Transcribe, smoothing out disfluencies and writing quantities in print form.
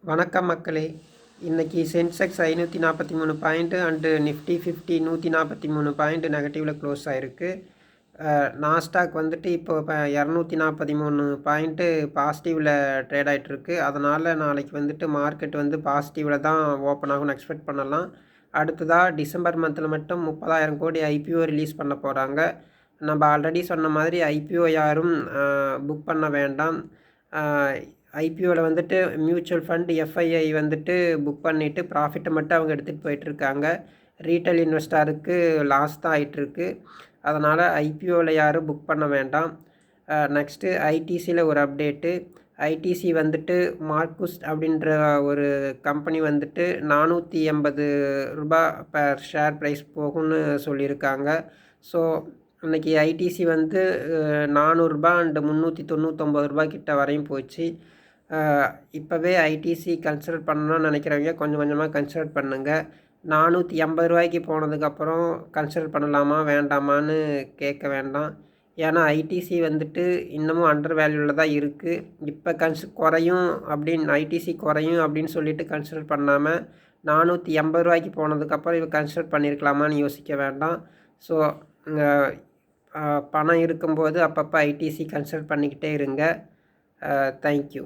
வணக்கம் மக்களே. இன்றைக்கி Sensex 543 point and Nifty 50 143 point நெகட்டிவில் க்ளோஸ் ஆகிருக்கு. நாஸ்டாக் வந்துட்டு இப்போ 243 பாயிண்ட்டு பாசிட்டிவில் ட்ரேட் ஆகிட்டுருக்கு. அதனால் நாளைக்கு வந்துட்டு மார்க்கெட் வந்து பாசிட்டிவில் தான் ஓப்பன் ஆகும்னு எக்ஸ்பெக்ட் பண்ணலாம். அடுத்ததாக டிசம்பர் மந்தில் மட்டும் 30,000 கோடி ஐபிஓ ரிலீஸ் பண்ண போகிறாங்க. நம்ம ஆல்ரெடி சொன்ன மாதிரி ஐபிஓ யாரும் புக் பண்ண வேண்டாம். ஐபிஓவில் வந்துட்டு மியூச்சுவல் ஃபண்ட் எஃப்ஐஐ வந்துட்டு புக் பண்ணிவிட்டு ப்ராஃபிட்டை மட்டும் அவங்க எடுத்துகிட்டு போயிட்டுருக்காங்க. ரீட்டைல் இன்வெஸ்டாருக்கு லாஸ் தான் ஆகிட்டுருக்கு. அதனால் ஐபிஓவில் யாரும் புக் பண்ண வேண்டாம். நெக்ஸ்ட்டு ஐடிசியில் ஒரு அப்டேட்டு. ஐடிசி வந்துட்டு மார்க்குஸ் அப்படின்ற ஒரு கம்பெனி வந்துட்டு 480 ரூபாய் பெர் ஷேர் ப்ரைஸ் போகும்னு சொல்லியிருக்காங்க. ஸோ இன்றைக்கி ஐடிசி வந்து 400 ரூபாய் அண்டு 399 ரூபாய் கிட்ட வரையும் போச்சு. இப்போவே ஐடிசி கன்சிடர் பண்ணணும்னு நினைக்கிறவங்க கொஞ்சம் கொஞ்சமாக கன்சிடர் பண்ணுங்கள். 480 ரூபாய்க்கு போனதுக்கப்புறம் கன்சிடர் பண்ணலாமா வேண்டாமான்னு கேட்க வேண்டாம். ஏன்னா ஐடிசி வந்துட்டு இன்னமும் அண்டர் வேல்யூவில் தான் இருக்குது. இப்போ குறையும் ஐடிசி குறையும் அப்படின்னு சொல்லிட்டு கன்சிடர் பண்ணாமல் 480 ரூபாய்க்கு போனதுக்கப்புறம் இவ கன்சிடர் பண்ணியிருக்கலாமான்னு யோசிக்க வேண்டாம். ஸோ பணம் இருக்கும்போது அப்பப்போ ஐடிசி கன்சிடர் பண்ணிக்கிட்டே இருங்க. தேங்க்யூ.